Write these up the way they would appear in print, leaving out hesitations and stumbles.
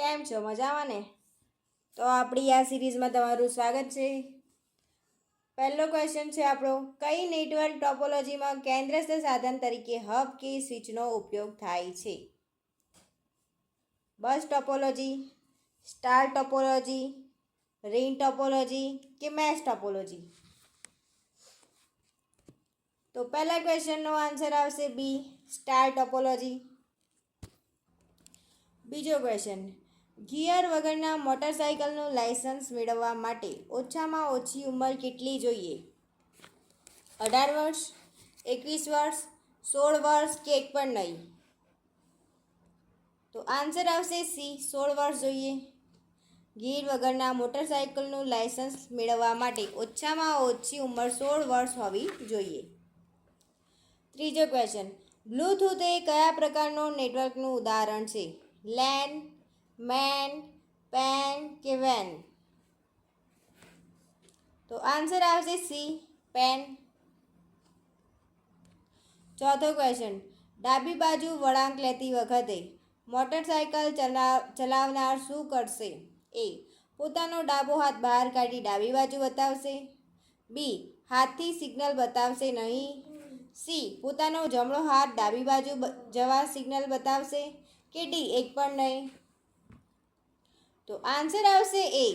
કેમ છો? મજામાં ને? તો આપણી આ સિરીઝમાં તમારું સ્વાગત છે. પહેલો ક્વેશ્ચન છે આપણો, કઈ નેટવર્ક ટોપોલોજીમાં કેન્દ્રસ્થ સાધન તરીકે હબ કે સ્વિચનો ઉપયોગ થાય છે? Bus topology, star topology, ring topology કે મેશ ટોપોલોજી? તો પહેલા ક્વેશ્ચનનો આન્સર આવશે બી, સ્ટાર ટોપોલોજી. બીજો ક્વેશ્ચન, ગિયર વગરના મોટરસાઇકલનું લાયસન્સ મેળવવા માટે ઓછામાં ઓછી ઉંમર કેટલી જોઈએ? 18 વર્ષ, 21 વર્ષ, 16 વર્ષ કે એક પણ નહીં? તો આન્સર આવશે સી, 16 વર્ષ જોઈએ. ગિયર વગરના મોટરસાઇકલનું લાયસન્સ મેળવવા માટે ઓછામાં ઓછી ઉંમર 16 વર્ષ હોવી જોઈએ. ત્રીજો ક્વેશ્ચન, બ્લૂટૂથ એ કયા પ્રકારનો નેટવર્કનું ઉદાહરણ છે? લેન, મેન, પેન કે વેન? તો આન્સર આવશે સી, પેન. ચોથો ક્વેશ્ચન, ડાબી બાજુ વળાંક લેતી વખતે મોટરસાઇકલ ચલાવનાર શું કરશે? એ, પોતાનો ડાબો હાથ બહાર કાઢી ડાબી બાજુ બતાવશે. બી, હાથથી સિગ્નલ બતાવશે નહીં. સી, પોતાનો જમણો હાથ ડાબી બાજુ જવા સિગ્નલ બતાવશે. કે ડી, એક પણ નહીં? તો આન્સર આવશે એ,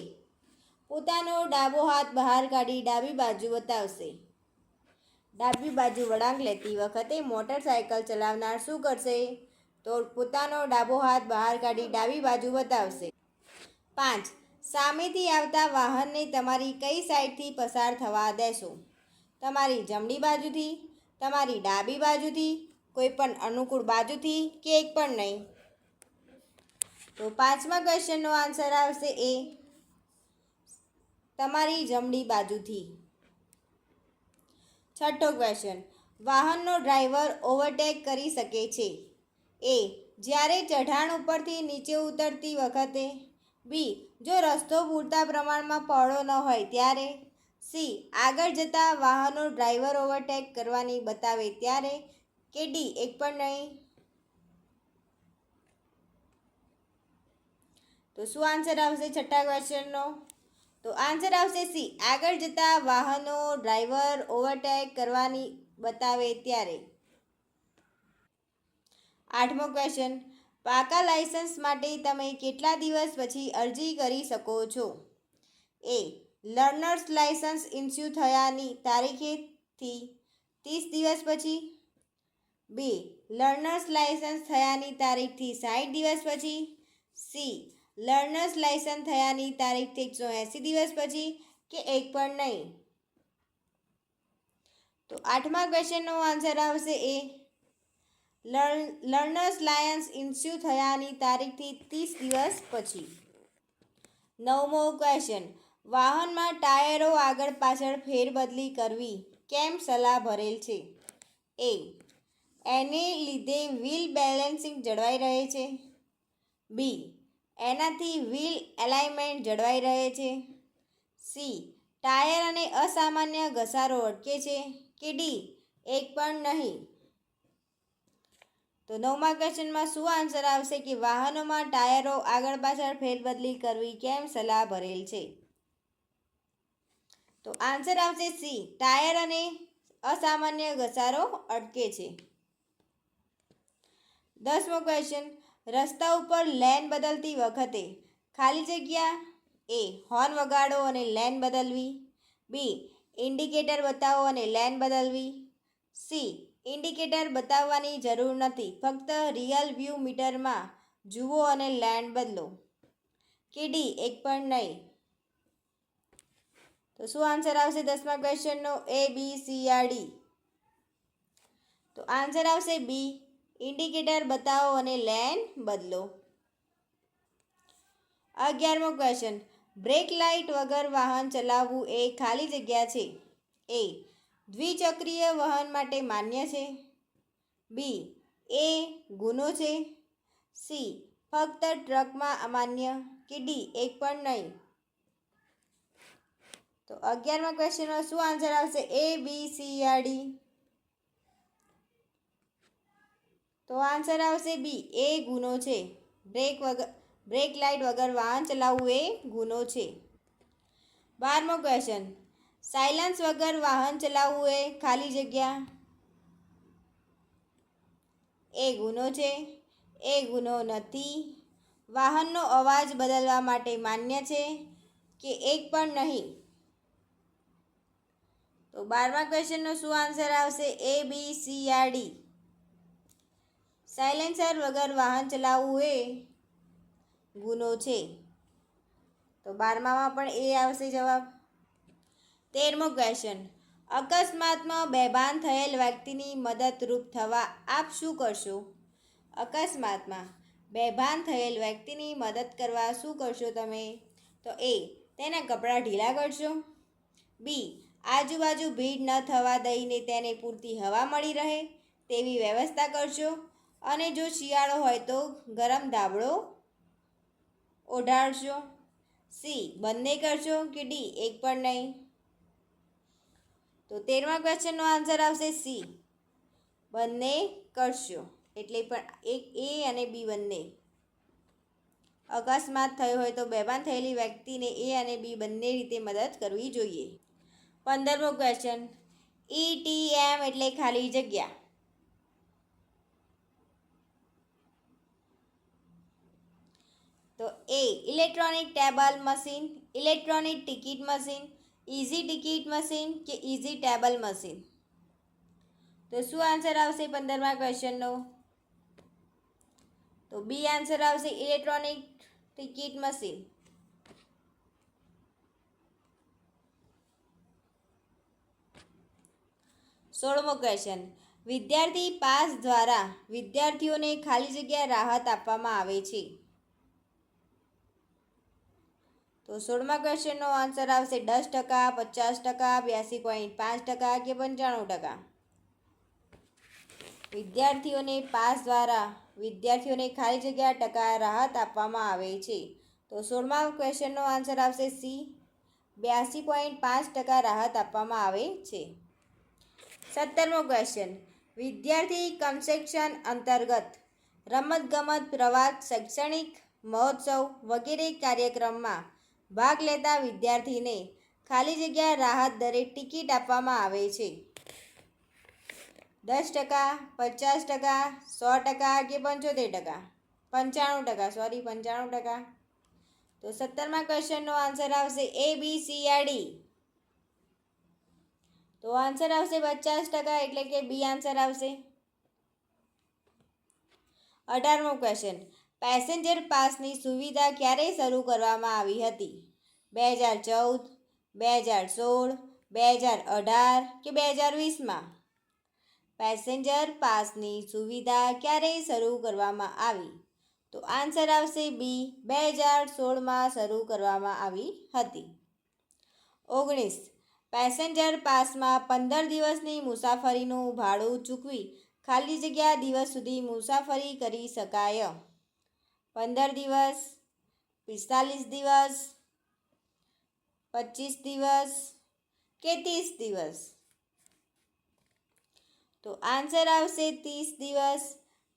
પોતાનો ડાબો હાથ બહાર કાઢી ડાબી બાજુ બતાવશે. ડાબી બાજુ વળાંક લેતી વખતે મોટરસાઇકલ ચલાવનાર શું કરશે? તો પોતાનો ડાબો હાથ બહાર કાઢી ડાબી બાજુ બતાવશે. 5. સામેથી આવતા વાહનને તમારી કઈ સાઈડથી પસાર થવા દેશો? તમારી જમણી બાજુથી, તમારી ડાબી બાજુથી, કોઈ પણ અનુકૂળ બાજુથી કે એક પણ નહીં? તો પાંચમા ક્વેશ્ચનનો આન્સર આવશે એ, તમારી જમણી બાજુથી. છઠ્ઠો ક્વેશ્ચન, વાહનનો ડ્રાઈવર ઓવરટેક કરી શકે છે? એ, જ્યારે ચઢાણ ઉપરથી નીચે ઉતરતી વખતે. બી, જો રસ્તો પૂરતા પ્રમાણમાં પહોળો ન હોય ત્યારે. સી, આગળ જતા વાહનો ડ્રાઈવર ઓવરટેક કરવાની બતાવે ત્યારે. કે ડી, એક પણ નહીં? તો શું આન્સર આવશે છઠ્ઠા ક્વેશ્ચનનો? તો આન્સર આવશે સી, આગળ જતા વાહનો ડ્રાઈવર ઓવરટેક કરવાની બતાવે ત્યારે. આઠમો ક્વેશ્ચન, પાકા લાયસન્સ માટે તમે કેટલા દિવસ પછી અરજી કરી શકો છો? એ, લર્નર્સ લાયસન્સ ઇસ્યુ થયાની તારીખેથી 30 દિવસ પછી. બી, લર્નર્સ લાયસન્સ થયાની તારીખથી 60 દિવસ પછી. સી, લર્નર્સ લાયસન્સ થયાની તારીખથી 180 દિવસ પછી કે એક પણ નહીં? તો આઠમા ક્વેશ્ચનનો આન્સર આવશે એ, લર્નર્સ લાયસન્સ ઇસ્યુ થયાની તારીખથી 30 દિવસ પછી. નવમો ક્વેશ્ચન, વાહનમાં ટાયરો આગળ પાછળ ફેરબદલી કરવી કેમ સલાહ ભરેલ છે? એ, એને લીધે વ્હીલ બેલેન્સિંગ જળવાઈ રહે છે. બી, એનાથી વ્હીલ એલાઇનમેન્ટ જળવાઈ રહે છે. સી, ટાયર અને અસામાન્ય ઘસારો અટકે છે. કે ડી, એક પણ નહીં? તો નવમા ક્વેશ્ચનમાં શું આન્સર આવશે કે વાહનોમાં ટાયરો આગળ પાછળ ફેરબદલી કરવી કેમ સલાહ ભરેલ છે? તો આન્સર આવશે સી, ટાયર અને અસામાન્ય ઘસારો અટકે છે. 10મો ક્વેશ્ચન, રસ્તા ઉપર લેન બદલતી વખતે ખાલી જગ્યા. એ, હોર્ન વગાડો અને લેન બદલવી. બી, ઇન્ડિકેટર બતાવો અને લેન બદલવી. સી, ઇન્ડિકેટર બતાવવાની જરૂર નથી, ફક્ત રિયલ વ્યૂ મીટરમાં જુઓ અને લેન બદલો. કે ડી, એક પણ નહીં? તો શું આન્સર આવશે 10મા ક્વેશ્ચનનો? એ, બી, સી યા ડી? તો આન્સર આવશે બી, ઇન્ડિકેટર બતાવો અને લેન બદલો. 11મો ક્વેશ્ચન, બ્રેક લાઇટ વગર વાહન ચલાવવું એ ખાલી જગ્યા છે? એ, દ્વિચક્રીય વાહન માટે માન્ય છે. બી, એ ગુનો છે. સી, ફક્ત ટ્રકમાં અમાન્ય. કે ડી, એક પણ નહીં? તો 11મા ક્વેશ્ચનનો શું આન્સર આવશે? એ, બી, સી યા ડી? તો આન્સર આવશે બી, એ ગુનો છે. બ્રેક લાઇટ વગર વાહન ચલાવવું એ ગુનો છે. 12મો ક્વેશ્ચન, સાયલન્સ વગર વાહન ચલાવવું એ ખાલી જગ્યા એ ગુનો છે. એ ગુનો નથી. વાહનનો અવાજ બદલવા માટે માન્ય છે કે એક પણ નહીં. તો 12મા ક્વેશ્ચનનો શું આન્સર આવશે? A, B, C યા D. સાયલેન્સર વગર વાહન ચલાવવું એ ગુનો છે. તો 12મામાં પણ એ આવશે જવાબ. 13મો ક્વેશ્ચન, અકસ્માતમાં બેભાન થયેલ વ્યક્તિની મદદરૂપ થવા આપ શું કરશો? અકસ્માતમાં બેભાન થયેલ વ્યક્તિની મદદ કરવા શું કરશો તમે? તો A, તેના કપડાં ઢીલા કરશો. B, આજુબાજુ ભીડ ન થવા દઈને તેને પૂરતી હવા મળી રહે તેવી વ્યવસ્થા કરશો. અને જો શિયાળો હોય તો ગરમ ધાબળો ઓઢાડશો. C, બંને કરશો કે D, એક પણ નહીં? તો 13મા ક્વેશ્ચનનો આન્સર આવશે C, બંને કરશો. એટલે પણ એક A અને B બંને. અકસ્માત થયો હોય તો બેભાન થયેલી વ્યક્તિને A અને B બંને રીતે મદદ કરવી જોઈએ. 15મો ક્વેશ્ચન, ETM એટલે ખાલી જગ્યા. તો A, electronic table machine, electronic ticket machine, easy ticket machine કે ઇઝી ટેબલ મશીન. તો શું આન્સર આવશે 15મા ક્વેશ્ચનનો? તો B આન્સર આવશે, ઇલેક્ટ્રોનિક ટિકિટ મશીન. 16મો ક્વેશ્ચન, વિદ્યાર્થી પાસ દ્વારા વિદ્યાર્થીઓને ખાલી જગ્યા રાહત આપવામાં આવે છે. તો 16મા ક્વેશ્ચનનો આન્સર આવશે 10%, 50%, 82.5% કે 95%. વિદ્યાર્થીઓને પાસ દ્વારા વિદ્યાર્થીઓને ખાલી જગ્યા ટકા રાહત આપવામાં આવે છે. તો 16મા ક્વેશ્ચનનો આન્સર આવશે C, 82.5% રાહત આપવામાં આવે છે. 17મો ક્વેશ્ચન, વિદ્યાર્થી કન્સેક્શન અંતર્ગત રમતગમત, પ્રવાસ, શૈક્ષણિક મહોત્સવ વગેરે કાર્યક્રમમાં ભાગ લેતા વિદ્યાર્થીને ખાલી જગ્યા રાહત દરે ટિકિટ આપવામાં આવે છે. 10%, 50%, 100% કે 75%? 95%. તો 17મા ક્વેશ્ચનનો આન્સર આવશે A, B, C યા D. તો આન્સર આવશે 50%, એટલે કે B આન્સર આવશે. 18મો ક્વેશ્ચન, પેસેન્જર પાસની સુવિધા ક્યારે શરૂ કરવામાં આવી હતી? 2014, 2016, 2018 કે 2020માં? પેસેન્જર પાસની સુવિધા ક્યારે શરૂ કરવામાં આવી? તો આન્સર આવશે B, 2016માં શરૂ કરવામાં આવી હતી. 19, પેસેન્જર પાસમાં 15 દિવસની મુસાફરીનું ભાડું ચૂકવી ખાલી જગ્યા દિવસ સુધી મુસાફરી કરી શકાય. 15 દિવસ, 45 દિવસ, 25 દિવસ કે 30 દિવસ? તો આન્સર આવશે 30 દિવસ.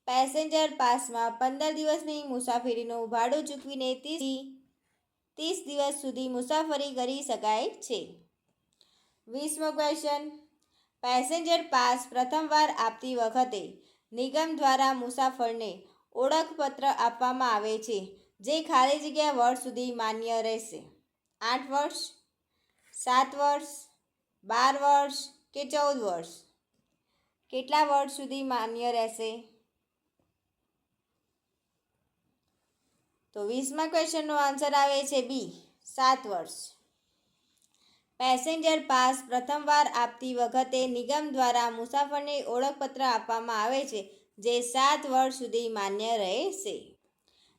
પેસેન્જર પાસમાં 15 દિવસની મુસાફરીનું ભાડું ચૂકવીને 30 દિવસ સુધી મુસાફરી કરી શકાય છે. 20મો ક્વેશ્ચન, પેસેન્જર પાસ પ્રથમવાર આપતી વખતે નિગમ દ્વારા મુસાફરને ઓળખપત્ર આપવામાં આવે છે જે ખાલી જગ્યા વર્ષ સુધી માન્ય રહેશે. 8 વર્ષ, 7 વર્ષ, 12 વર્ષ કે 14 વર્ષ? કેટલા વર્ષ સુધી માન્ય રહેશે? તો 20મા ક્વેશ્ચનનો આન્સર આવે છે B, 7 વર્ષ. પેસેન્જર પાસ પ્રથમવાર આપતી વખતે નિગમ દ્વારા મુસાફરને ઓળખપત્ર આપવામાં આવે છે જે 7 વર્ષ સુધી માન્ય રહેશે.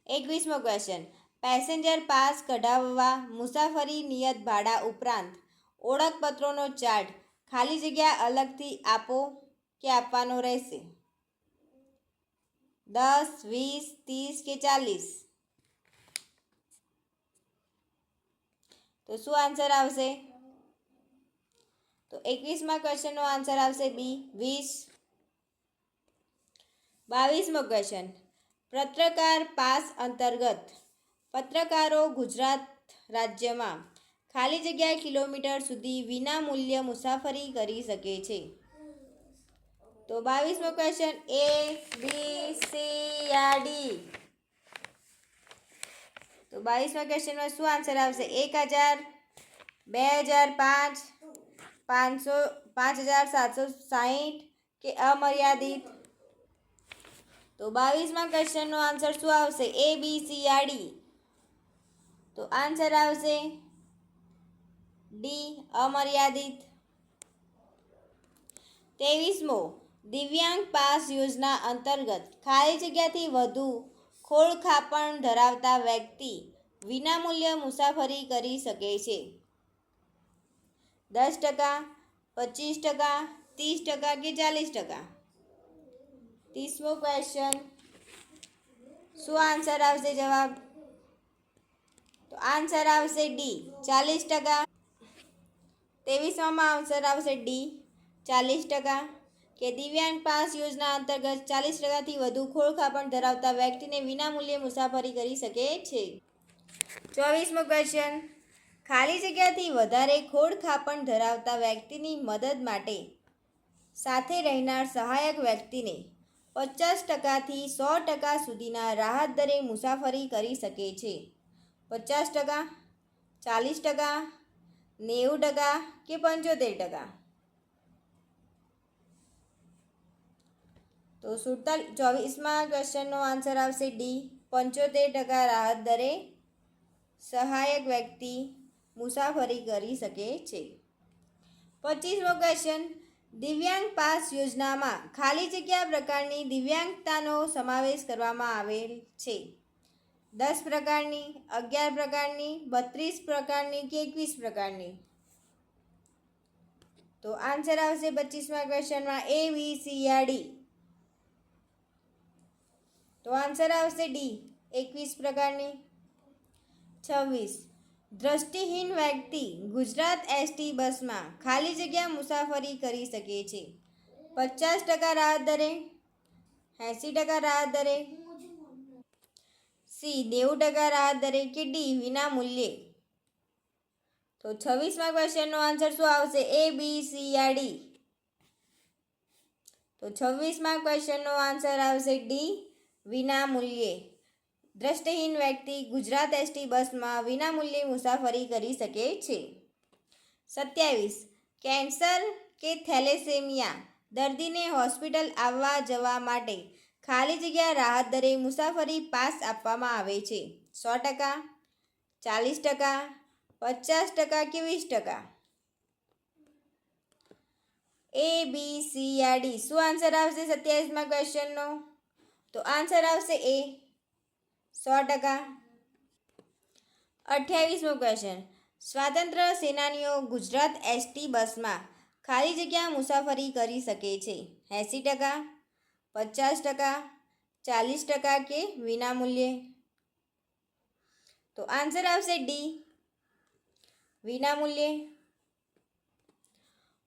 21મો ક્વેશ્ચન, પેસેન્જર પાસ કઢાવવા મુસાફરી નિયત ભાડા ઉપરાંત ઓળખપત્રોનો ચાર્જ ખાલી જગ્યા અલગથી આપો કે આપવાનો રહેશે? 10, 20, 30 કે 40? તો શું આન્સર આવશે? તો 21મા ક્વેશ્ચનનો આન્સર આવશે B, 20. 22મો ક્વેશ્ચન, પત્રકાર પાસ અંતર્ગત પત્રકારો ગુજરાત રાજ્યમાં ખાલી જગ્યા કિલોમીટર સુધી વિના મૂલ્ય મુસાફરી કરી શકે છે. તો 22મો ક્વેશ્ચન A, B, C યા D. તો 22મા ક્વેશ્ચનમાં શું આન્સર આવશે? 1000, 2005, 500, 5760 કે અમર્યાદિત? તો 22મા ક્વેશ્ચનનો આન્સર શું આવશે? A, B, C યા D. તો આન્સર આવશે ડી, અમર્યાદિત. 23મો દિવ્યાંગ પાસ યોજના અંતર્ગત ખાલી જગ્યાથી વધુ ખોળખાપણ ધરાવતા વ્યક્તિ વિનામૂલ્ય મુસાફરી કરી શકે છે. 10%, 25%, 30% કે 40%? 30મો ક્વેશ્ચન શું આન્સર આવશે? જવાબ તો આન્સર આવશે ડી, 40%. 23માં આન્સર આવશે ડી, 40%. કે દિવ્યાંગ પાસ યોજના અંતર્ગત 40%થી વધુ ખોળખાપણ ધરાવતા વ્યક્તિને વિનામૂલ્યે મુસાફરી કરી શકે છે. 24મો ક્વેશ્ચન ખાલી જગ્યાથી વધારે ખોળખાપણ ધરાવતા વ્યક્તિની મદદ માટે સાથે રહેનાર સહાયક વ્યક્તિને 50%થી 100% સુધીના રાહત દરે મુસાફરી કરી શકે છે. 50%, 40%, 90% કે 75%? તો 24મા ક્વેશ્ચનનો આન્સર આવશે ડી, 75% રાહત દરે સહાયક વ્યક્તિ મુસાફરી કરી શકે છે. 25મો ક્વેશ્ચન દિવ્યાંગ પાસ યોજનામાં ખાલી જગ્યા પ્રકારની દિવ્યાંગતાનો સમાવેશ કરવામાં આવેલ છે. 10 પ્રકારની, 11 પ્રકારની, 32 પ્રકારની કે 21 પ્રકારની? તો આન્સર આવશે 25મા ક્વેશ્ચનમાં A, B, C યા D. તો આન્સર આવશે ડી, 21 પ્રકારની. 26 દ્રષ્ટિહીન વ્યક્તિ ગુજરાત એસટી બસમાં ખાલી જગ્યા મુસાફરી કરી શકે છે. 50% રાહત દરે, 80% રાહત દરે, સી 90% રાહત દરે કે ડી વિના મૂલ્યે? તો 26મા ક્વેશ્ચનનો આન્સર શું આવશે? A, B, C યા D. તો 26મા ક્વેશ્ચનનો આન્સર આવશે ડી, વિના મૂલ્યે. દ્રષ્ટિહીન વ્યક્તિ ગુજરાત એસટી બસમાં વિનામૂલ્યે મુસાફરી કરી શકે છે. 27 કેન્સર કે થેલેસેમિયા દર્દીને હોસ્પિટલ આવવા જવા માટે ખાલી જગ્યા રાહત દરે મુસાફરી પાસ આપવામાં આવે છે. 100%, 40%, 50% કે 20%? A, B, C યા D. શું આન્સર આવશે 27મા ક્વેશ્ચનનો? તો આન્સર આવશે A, 100%. 28મો ક્વેશ્ચન સ્વાતંત્ર્ય સેનાનીઓ ગુજરાત એસટી બસમાં ખાલી જગ્યા મુસાફરી કરી શકે છે. 80%, 50%, 40% કે વિનામૂલ્યે? તો આન્સર આવશે ડી, વિનામૂલ્યે.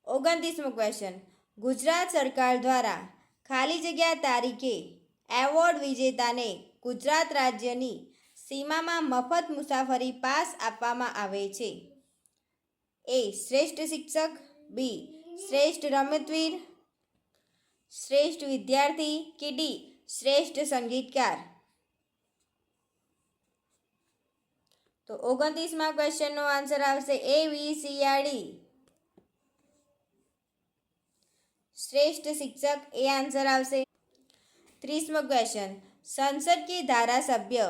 29મો ક્વેશ્ચન ગુજરાત સરકાર દ્વારા ખાલી જગ્યા તારીખે એવોર્ડ વિજેતાને ગુજરાત રાજ્યની સીમામાં મફત મુસાફરી પાસ આપવામાં આવે છે. A, શ્રેષ્ઠ શિક્ષક, B, શ્રેષ્ઠ રમતવીર, શ્રેષ્ઠ વિદ્યાર્થી કે ડી શ્રેષ્ઠ સંગીતકાર? તો 29મા ક્વેશ્ચનનો આન્સર આવશે A, B, C યા D. શ્રેષ્ઠ શિક્ષક એ આન્સર આવશે. 30મો ક્વેશ્ચન સંસદ કે ધારાસભ્ય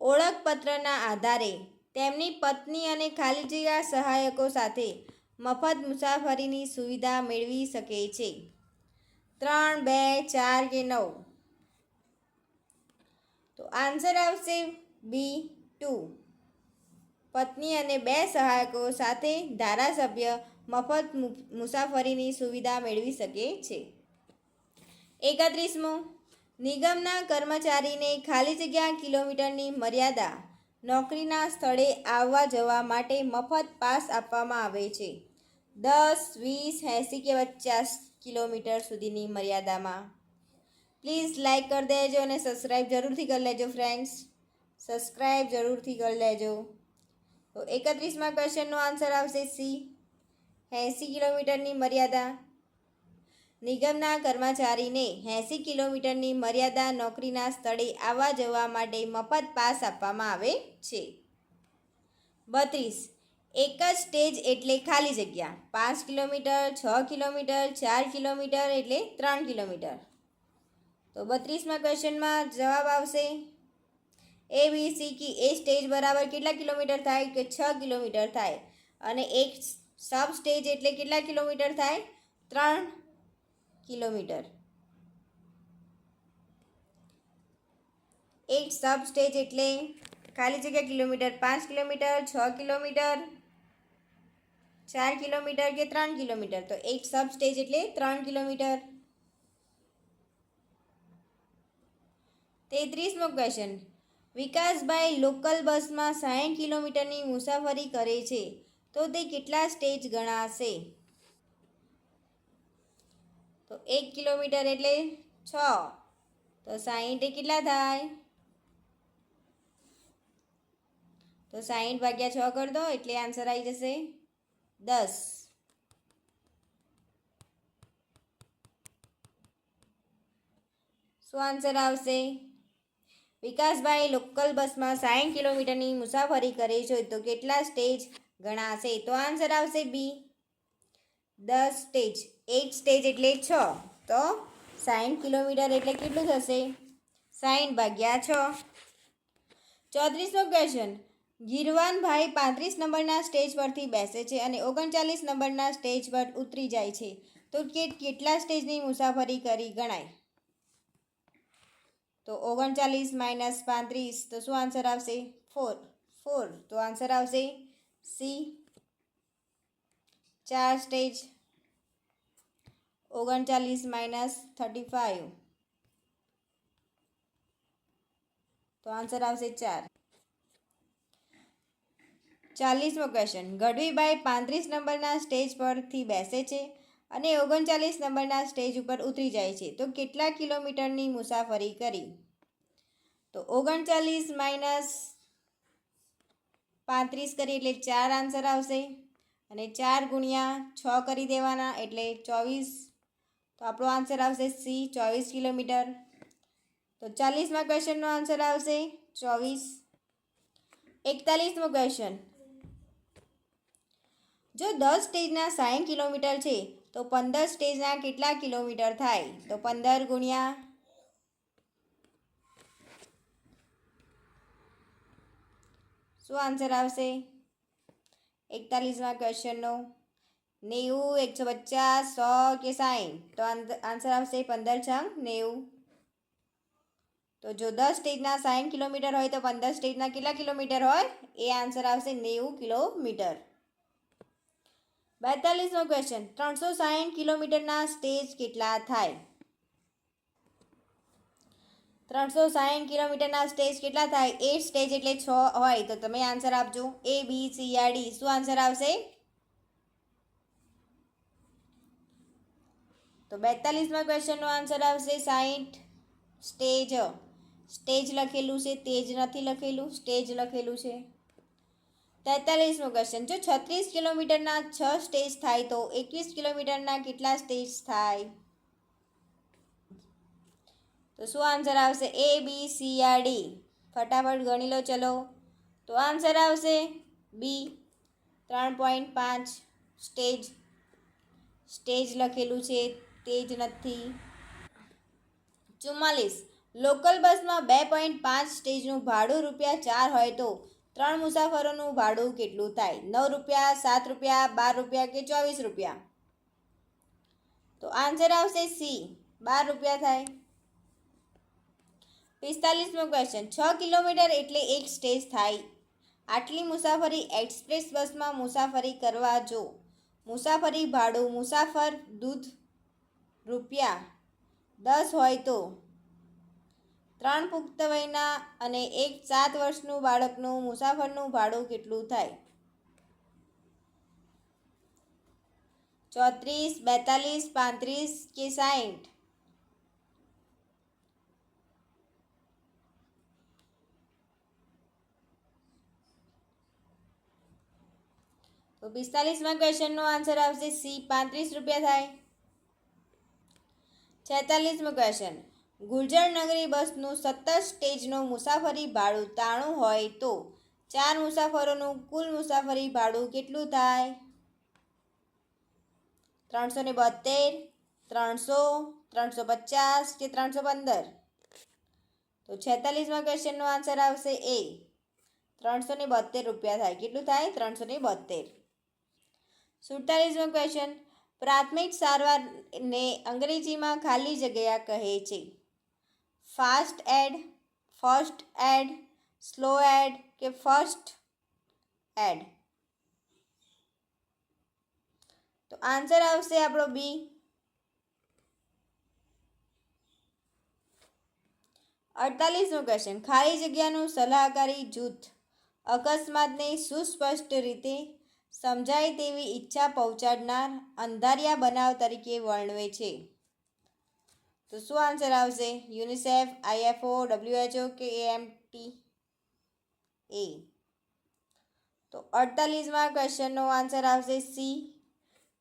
ઓળખપત્રના આધારે તેમની પત્ની અને ખાલી જગ્યા સહાયકો સાથે મફત મુસાફરીની સુવિધા મેળવી શકે છે. 3, 2, 4 કે 9? તો આન્સર આવશે બી, 2. પત્ની અને 2 સહાયકો સાથે ધારાસભ્ય મફત મુસાફરીની સુવિધા મેળવી શકે છે. 31મો નિગમના કર્મચારીને ખાલી જગ્યા કિલોમીટરની મર્યાદા નોકરીના સ્થળે આવવા જવા માટે મફત પાસ આપવામાં આવે છે. 10, 20, 80 કે 50 કિલોમીટર સુધીની મર્યાદામાં? પ્લીઝ લાઇક કરી દેજો અને સબસ્ક્રાઈબ જરૂરથી કરી લેજો ફ્રેન્ડ્સ. સબસ્ક્રાઈબ જરૂરથી કરી લેજો. તો 31મા ક્વેશ્ચનનો આન્સર આવશે સી, 80 કિલોમીટરની મર્યાદા. નિગમના કર્મચારીને 80 કિલોમીટરની મર્યાદા નોકરીના સ્થળે આવવા જવા માટે મફત પાસ આપવામાં આવે છે. 32. એક જ સ્ટેજ એટલે ખાલી જગ્યા. 5 કિલોમીટર, 6 કિલોમીટર, 4 કિલોમીટર એટલે 3 કિલોમીટર. તો 32મા ક્વેશ્ચનમાં જવાબ આવશે એ બી સી કી એ સ્ટેજ બરાબર કેટલા કિલોમીટર થાય કે 6 કિલોમીટર થાય. અને એક સબ સ્ટેજ એટલે કેટલા કિલોમીટર થાય? 3 કિલોમીટર. એક સબ સ્ટેજ એટલે ખાલી જગ્યા કિલોમીટર 5 કિલોમીટર, 6 કિલોમીટર, 4 કિલોમીટર કે 3 કિલોમીટર. તો એક સબ સ્ટેજ એટલે 3 કિલોમીટર. 33મો ક્વેશ્ચન. વિકાસભાઈ લોકલ બસમાં 60 કિલોમીટરની મુસાફરી કરે છે તો તે કેટલા સ્ટેજ ગણાશે? તો 1 કિલોમીટર એટલે 6. તો 60 એ કેટલા થાય? તો 60 ભાગ્યા 6 કરી દો એટલે આન્સર આવી જશે 10. શું આન્સર આવશે? વિકાસભાઈ લોકલ બસમાં 60 કિલોમીટરની મુસાફરી કરે છે તો કેટલા સ્ટેજ ગણાશે? તો આન્સર આવશે બી, 10 સ્ટેજ. એક સ્ટેજ એટલે 6. તો 60 કિલોમીટર એટલે કેટલું થશે? 60 ભાગ્યા 6. 34મો ક્વેશ્ચન. ગીરવાનભાઈ 35 નંબરના સ્ટેજ પરથી બેસે છે અને 39 નંબરના સ્ટેજ પર ઉતરી જાય છે તો કેટલા સ્ટેજની મુસાફરી કરી ગણાય? તો 39 માઇનસ 35. તો શું આન્સર આવશે? 4. તો આન્સર આવશે સી, 4 સ્ટેજ. 39 માઇનસ 35. તો આન્સર આવશે 4. 40મો ક્વેશ્ચન. ગઢવીભાઈ 35 નંબરના સ્ટેજ પરથી બેસે છે અને 39 નંબરના સ્ટેજ ઉપર ઉતરી જાય છે તો કેટલા કિલોમીટરની મુસાફરી કરી? તો 39 માઇનસ 35 કરી એટલે 4 આન્સર આવશે. અને 4 ગુણ્યા 6 કરી દેવાના એટલે 24. તો આપણો આન્સર આવશે સી, 24 કિલોમીટર. તો 40મા ક્વેશ્ચનનો આન્સર આવશે 24. 41મો ક્વેશ્ચન. જો 10 સ્ટેજના 60 કિલોમીટર છે તો 15 સ્ટેજના કેટલા કિલોમીટર થાય? તો 15 ગુણ્યા શું આન્સર આવશે 41મા ક્વેશ્ચનનો? 90, 150, 100 કે 60? તો આન્સર આવશે 15 છંગ 90. તો જો 10 સ્ટેજના 60 કિલોમીટર હોય તો 15 સ્ટેજના કેટલા કિલોમીટર હોય? એ આન્સર આવશે 90 કિલોમીટર. 42મો ક્વેશ્ચન. 360 કિલોમીટરના સ્ટેજ કેટલા થાય? 360 કિલોમીટરના સ્ટેજ કેટલા થાય? 8 સ્ટેજ એટલે 6 હોય. તો તમે આન્સર આપજો એ બી સી આર ડી. શું આન્સર આવશે? તો 42મા ક્વેશ્ચનનો આન્સર આવશે 60 સ્ટેજ. સ્ટેજ લખેલું છે, તેજ નથી લખેલું, સ્ટેજ લખેલું છે. 43મો ક્વેશ્ચન. જો 36 કિલોમીટરના 6 સ્ટેજ થાય તો 21 કિલોમીટરના કેટલા સ્ટેજ થાય? તો શું આન્સર આવશે? એ બી સી આર ડી. ફટાફટ ગણી લો ચલો. તો આન્સર આવશે બી, 3.5 સ્ટેજ. સ્ટેજ લખેલું છે, તેજ નથી. 44. લોકલ બસમાં 2.5 સ્ટેજનું ભાડું ₹4 હોય તો 3 મુસાફરોનું ભાડું કેટલું થાય? 9 રૂપિયા, 7 રૂપિયા, 12 રૂપિયા કે 24 રૂપિયા? તો આન્સર આવશે સી, 12 રૂપિયા થાય. 45મો ક્વેશ્ચન. 6 કિલોમીટર એટલે એક સ્ટેજ થાય. આટલી મુસાફરી એક્સપ્રેસ બસમાં મુસાફરી કરવા જો મુસાફરી ભાડું મુસાફર દૂધ ₹10 હોય તો 3 પુખ્ત વયના અને એક 7 વર્ષનું બાળકનું મુસાફરનું ભાડું કેટલું થાય? 34, 42, 35 કે 60? તો 45માં ક્વેશ્ચનનો આન્સર આવશે સી, 35 રૂપિયા થાય. 46મો ક્વેશ્ચન, ગુર્જર નગરી બસનું 17 સ્ટેજનું મુસાફરી ભાડું 93 હોય તો 4 મુસાફરોનું કુલ મુસાફરી ભાડું કેટલું થાય? 372, 300, 350 કે 315? તો 46માં ક્વેશ્ચનનો આન્સર આવશે એ, 372 રૂપિયા થાય. કેટલું થાય? 372. 47મો ક્વેશ્ચન, પ્રાથમિક સારવારને અંગ્રેજીમાં ખાલી જગ્યા કહે છે. Fast aid, first aid, slow aid કે ફર્સ્ટ એડ? તો આન્સર આવશે આપણો બી. 48મો ક્વેશ્ચન, ખાલી જગ્યાનું સલાહકારી જૂથ અકસ્માતને સુસ્પષ્ટ રીતે સમજાય તેવી ઈચ્છા પહોંચાડનાર અંધારિયા બનાવ તરીકે વર્ણવે છે. તો શું આન્સર આવશે? યુનિસેફ, IFO, WHO કે AMT? એ. તો 48મા ક્વેશ્ચનનો આન્સર આવશે સી,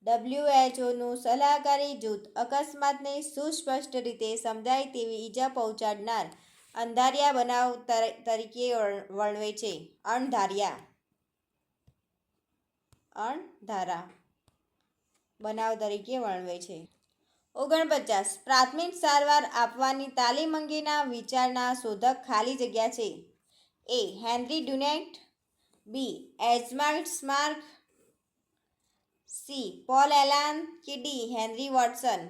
WHOનું સલાહકારી જૂથ અકસ્માતને સુસ્પષ્ટ રીતે સમજાય તેવી ઈજા પહોંચાડનાર અંધારિયા બનાવ તરીકે વર્ણવે છે. અણધારા બનાવ તરીકે વર્ણવે છે. 49, પ્રાથમિક સારવાર આપવાની તાલીમ અંગેના વિચારના શોધક ખાલી જગ્યા છે. A. Henry Dunant, B. Edmund Smark, C. Paul Allan કે ડી. Henry Watson?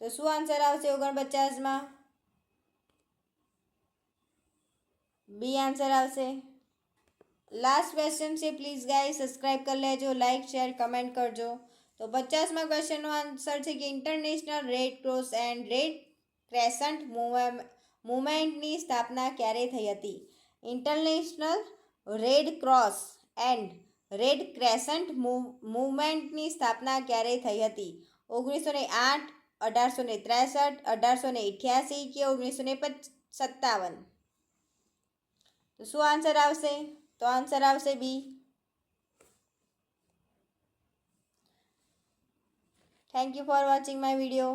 તો શું આન્સર આવશે 49માં? બી આન્સર આવશે. લાસ્ટ ક્વેશ્ચન છે. પ્લીઝ ગાઈસ સબસ્ક્રાઈબ કરી લેજો, લાઇક શેર કમેન્ટ કરજો. તો 50મા ક્વેશ્ચનનો આન્સર છે કે international red cross and red crescent મૂવમેન્ટની સ્થાપના ક્યારે થઈ હતી? International red cross and red crescent મૂવમેન્ટની સ્થાપના ક્યારે થઈ હતી? 1908, 1863, 1888 કે 1957? તો શું આન્સર આવશે? તો આન્સર આવશે B. Thank you for watching my video.